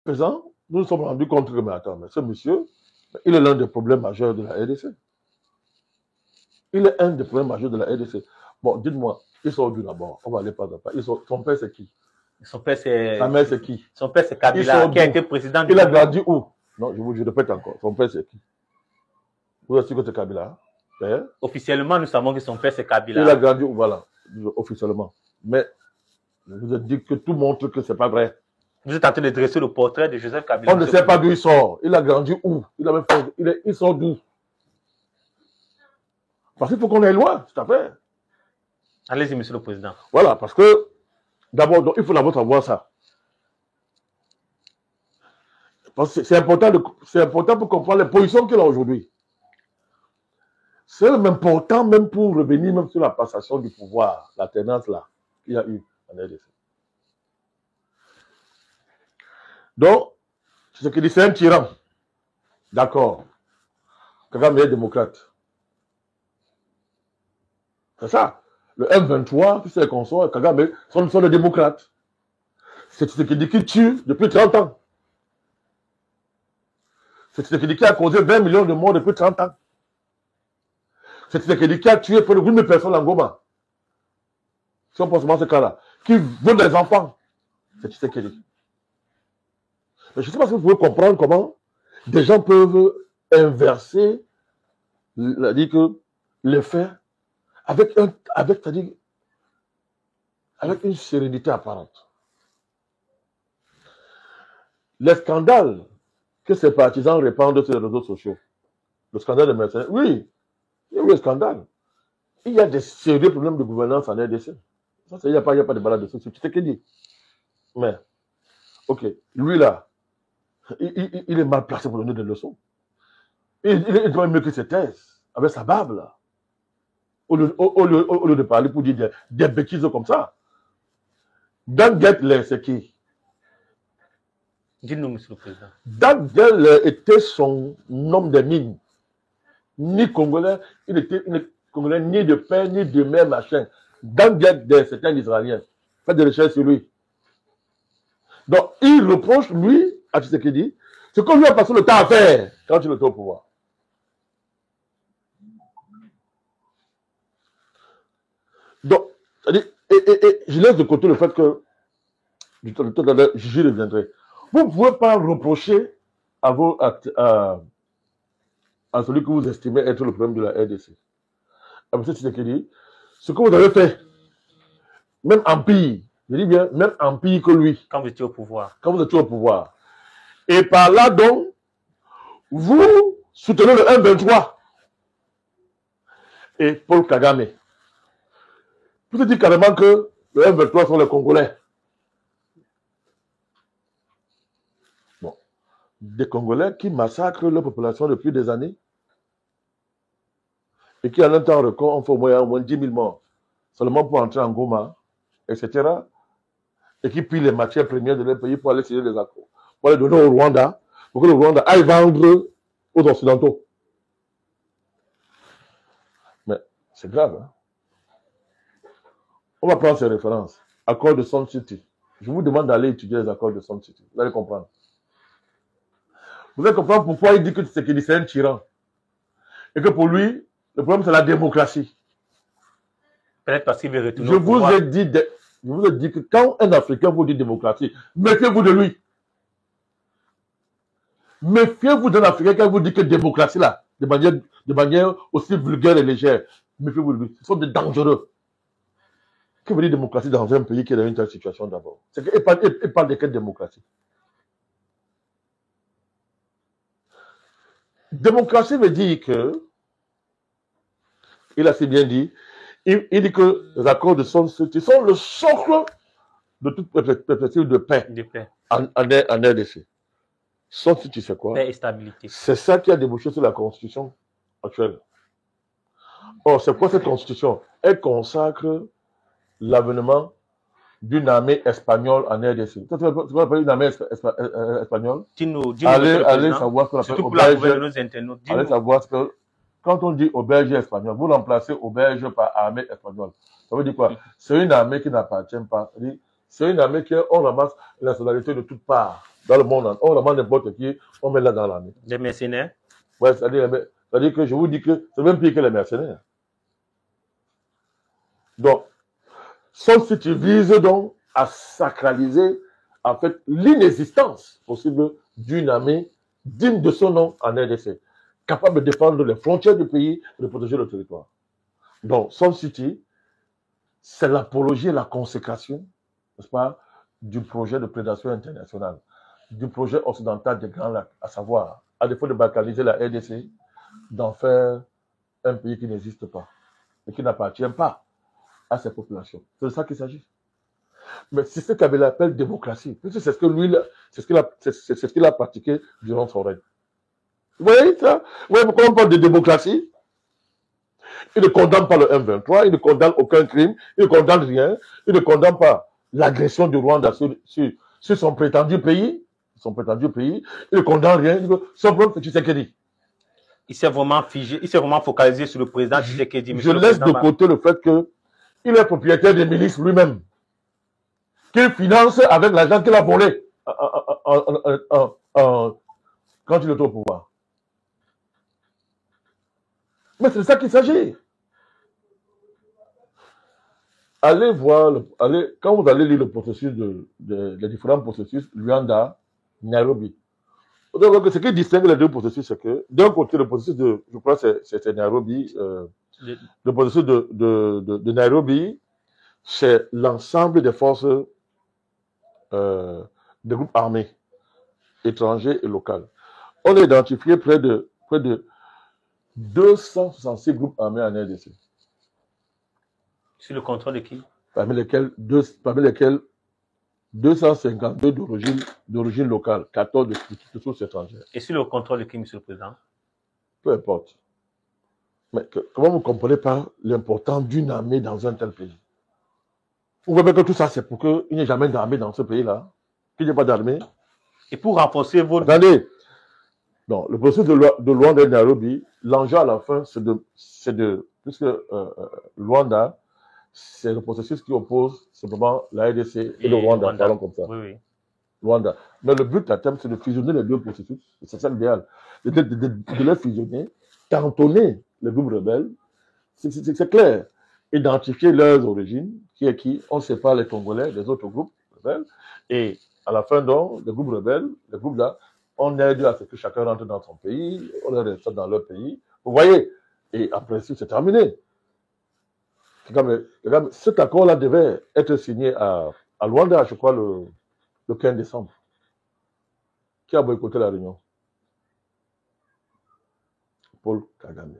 présent, nous nous sommes rendus compte que, mais attends, mais ce monsieur, il est l'un des problèmes majeurs de la RDC. Il est un des problèmes majeurs de la RDC. Bon, dites-moi, il sort d'où d'abord? On va aller pas à pas. Son père, c'est qui? Son père, c'est... Sa mère, c'est qui? Son père, c'est Kabila, qui a été président du Il a grandi où? Non, je répète encore. Son père, c'est qui? Vous êtes sûr que c'est Kabila? Officiellement, nous savons que son père, c'est Kabila. Il a grandi où? Voilà, officiellement. Mais vous êtes dit que tout montre que c'est pas vrai. Vous êtes en train de dresser le portrait de Joseph Kabila. On ne sait pas d'où il sort. Il a grandi où? Il sort d'où? Parce qu'il faut qu'on aille loin, tout à fait. Allez-y, monsieur le président. Voilà, parce que d'abord, il faut d'abord savoir ça. Parce que c'est important pour comprendre les positions qu'il a aujourd'hui. C'est même important, même pour revenir même sur la passation du pouvoir, la tendance là qu'il y a eu en RDC. Donc, ce qu'il dit, c'est un tyran. D'accord. Kagame est démocrate. C'est ça. Le M23, tous ces consorts, Kagame sont des démocrates. C'est ce qu'il dit qu'il tue depuis 30 ans. C'est ce qu'il dit qui a causé 20 millions de morts depuis 30 ans. C'est ce qu'il dit qui a tué près de 8 000 personnes en Goma. Si on pense à ce cas-là. Qui veut des enfants. C'est ce qu'il dit. Mais je ne sais pas si vous pouvez comprendre comment des gens peuvent inverser les faits avec une sérénité apparente. Les scandales que ces partisans répandent sur les réseaux sociaux, le scandale de mercenaires, oui, il y a eu un scandale. Il y a des sérieux problèmes de gouvernance en RDC. Ça, il n'y a pas de balade dessus, c'est ce qu'il dit. Mais, ok, lui là, il est mal placé pour donner des leçons. Il doit mieux que ses thèses, avec sa barbe là. Au lieu de parler pour dire des bêtises comme ça. Dan Getler, c'est qui? Dites-nous, monsieur le président. Dan Getler était son homme des mines. Ni Congolais, il était Congolais ni de père, ni de mère, machin. Dan Getler, c'était un Israélien. Faites des recherches sur lui. Donc, il reproche, lui, à Tshisekedi, ce qu'on lui a passé le temps à faire quand il était au pouvoir. Donc, je laisse de côté le fait que, j'y reviendrai. Vous ne pouvez pas reprocher à celui que vous estimez être le problème de la RDC. À M. Tshisekedi, ce que vous avez fait, même en pire, je dis bien, même en pire que lui. Quand vous étiez au pouvoir. Quand vous étiez au pouvoir. Et par là, donc, vous soutenez le M23 et Paul Kagame. Vous te dites carrément que le M23 sont les Congolais. Bon. Des Congolais qui massacrent leur population depuis des années et qui, en un temps record, ont fait au moins 10 000 morts seulement pour entrer en Goma, etc. Et qui pillent les matières premières de leur pays pour aller signer des accords, pour les donner au Rwanda, pour que le Rwanda aille vendre aux Occidentaux. Mais c'est grave, hein? On va prendre ces références. Accord de Sun City. Je vous demande d'aller étudier les accords de Sun City. Vous allez comprendre. Vous allez comprendre pourquoi il dit que c'est un tyran. Et que pour lui, le problème c'est la démocratie. Peut-être parce qu'il veut retourner au pouvoir. Je vous ai dit que quand un Africain vous dit démocratie, méfiez-vous de lui. Méfiez-vous d'un Africain qui vous dit que démocratie là, de manière aussi vulgaire et légère. Méfiez-vous de lui. Ce sont des dangereux. Que veut dire démocratie dans un pays qui est dans une telle situation d'abord? C'est qu'il parle de quelle démocratie? Démocratie veut dire que, il a si bien dit, il dit que les accords de Sun City sont le socle de toute perspective de paix, en RDC. Sun City, c'est quoi? Paix et stabilité. C'est ça qui a débouché sur la constitution actuelle. Or, c'est quoi cette constitution? Elle consacre l'avènement d'une armée espagnole en RDC. Tu vas appeler une armée espagnole? Allez savoir ce qu'on appelle auberge. Allez savoir ce que, quand on dit auberge espagnole, vous remplacez auberge par armée espagnole. Ça veut dire quoi? C'est une armée qui n'appartient pas. C'est une armée qu'on ramasse la nationalité de toutes parts dans le monde. On ramasse n'importe qui, on met là dans l'armée. Des mercenaires. Ouais, c'est-à-dire que je vous dis que c'est même pire que les mercenaires. Donc, Sun City vise donc à sacraliser en fait l'inexistence possible d'une armée digne de son nom en RDC, capable de défendre les frontières du pays et de protéger le territoire. Donc, Sun City, c'est l'apologie et la consécration, n'est-ce pas, du projet de prédation internationale, du projet occidental des Grands Lacs, à savoir, à défaut de balkaniser la RDC, d'en faire un pays qui n'existe pas et qui n'appartient pas à ses populations. C'est de ça qu'il s'agit. Mais c'est ce qu'avait l'appel démocratie. C'est ce que lui, c'est ce qu'il a pratiqué durant son règne. Vous voyez ça? Vous voyez pourquoi on parle de démocratie? Il ne condamne pas le M23, il ne condamne aucun crime, il ne condamne rien, il ne condamne pas l'agression du Rwanda sur son prétendu pays. Il ne condamne rien, il dit que son problème, c'est Tshisekedi. Il s'est vraiment figé, il s'est vraiment focalisé sur le président Tshisekedi. Je laisse de côté le fait qu'il est propriétaire des milices lui-même, qu'il finance avec l'argent qu'il a volé quand il est au pouvoir. Mais c'est de ça qu'il s'agit. Allez voir, quand vous allez lire le processus les différents processus, Luanda, Nairobi. Vous allez voir que ce qui distingue les deux processus, c'est que d'un côté, le processus je crois que c'est Nairobi, le processus de Nairobi, c'est l'ensemble des forces des groupes armés, étrangers et locaux. On a identifié près de 266 groupes armés en RDC. Sur le contrôle de qui? Parmi lesquels 252 d'origine locale, 14 de sources étrangères. Et sur le contrôle de qui, Monsieur le Président? Peu importe. Mais comment vous ne comprenez pas l'importance d'une armée dans un tel pays? Vous voyez que tout ça, c'est pour qu'il n'y ait jamais d'armée dans ce pays-là, qu'il n'y ait pas d'armée. Et pour renforcer votre... Attendez, non, le processus de Luanda et Nairobi, l'enjeu à la fin, puisque Luanda, c'est le processus qui oppose simplement la RDC et le Rwanda, parlons comme ça. Oui, oui. Luanda. Mais le but à terme, c'est de fusionner les deux processus. C'est ça l'idéal. De les fusionner, cantonner les groupes rebelles. C'est clair. Identifier leurs origines, qui est qui, on sépare les Congolais des autres groupes rebelles. Et à la fin, donc, les groupes rebelles, les groupes là, on aide à ce que chacun rentre dans son pays, on les reste dans leur pays. Vous voyez? Et en principe, c'est terminé. Cet accord-là devait être signé à Luanda, je crois, le 15 décembre. Qui a boycotté la réunion? Paul Kagame.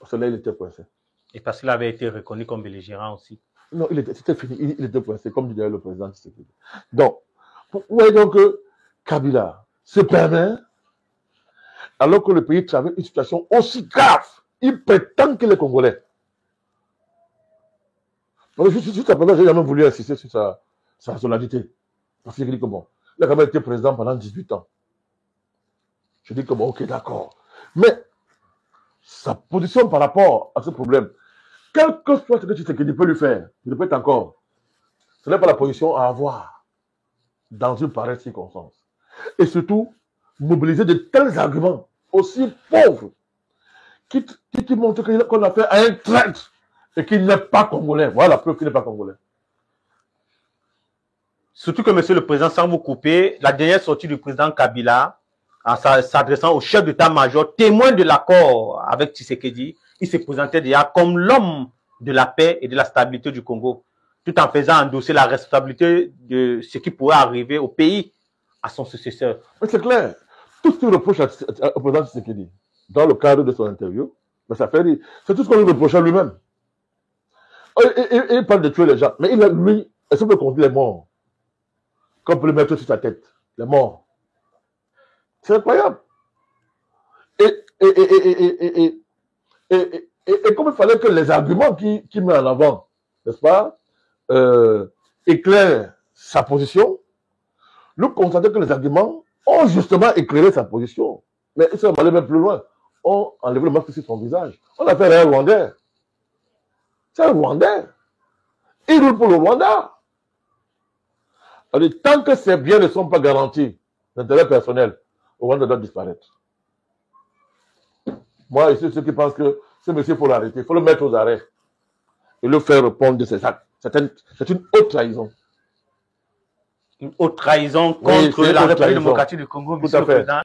Parce que là, il était coincé. Et parce qu'il avait été reconnu comme belligérant aussi. Non, c'était fini. Il était coincé, comme disait le président Tshisekedi. Donc, vous voyez donc que Kabila se permet, alors que le pays traverse une situation aussi grave, il prétend qu'il est Congolais. Juste après, j'ai jamais voulu insister sur sa nationalité. Parce qu'il dit que bon, il a quand même été président pendant 18 ans. Je dis que bon, ok, d'accord. Mais sa position par rapport à ce problème, quel que soit ce que Tshisekedi peut lui faire, je répète encore, ce n'est pas la position à avoir dans une pareille circonstance. Et surtout, mobiliser de tels arguments aussi pauvres qui montrent qu'on a fait un traître et qu'il n'est pas congolais. Voilà la preuve qu'il n'est pas congolais. Surtout que, Monsieur le Président, sans vous couper, la dernière sortie du président Kabila, en s'adressant au chef d'état-major, témoin de l'accord avec Tshisekedi, il se présentait déjà comme l'homme de la paix et de la stabilité du Congo, tout en faisant endosser la responsabilité de ce qui pourrait arriver au pays à son successeur. Mais c'est clair. Tout ce qu'il reproche au président Tshisekedi, dans le cadre de son interview, mais ça fait rire. C'est tout ce qu'on lui reproche à lui-même. Il parle de tuer les gens, mais lui, est-ce qu'on peut compter les morts? Qu'on peut le mettre sur sa tête, les morts. C'est incroyable. Et comme il fallait que les arguments qu'il met en avant, n'est-ce pas, éclairent sa position, nous constatons que les arguments ont justement éclairé sa position. Mais ils sont allés même plus loin. On a enlevé le masque sur son visage. On a fait un Rwandais. C'est un Rwandais. Il roule pour le Rwanda. Alors, tant que ces biens ne sont pas garantis d'intérêt personnel, Rwanda doit disparaître. Moi, ici, ceux qui pensent que ce monsieur, il faut l'arrêter, il faut le mettre aux arrêts et le faire répondre de ses actes. C'est une haute trahison. Une haute trahison Oui, contre c'est une la haute République trahison. démocratique du Congo, Tout monsieur à le fait. Président.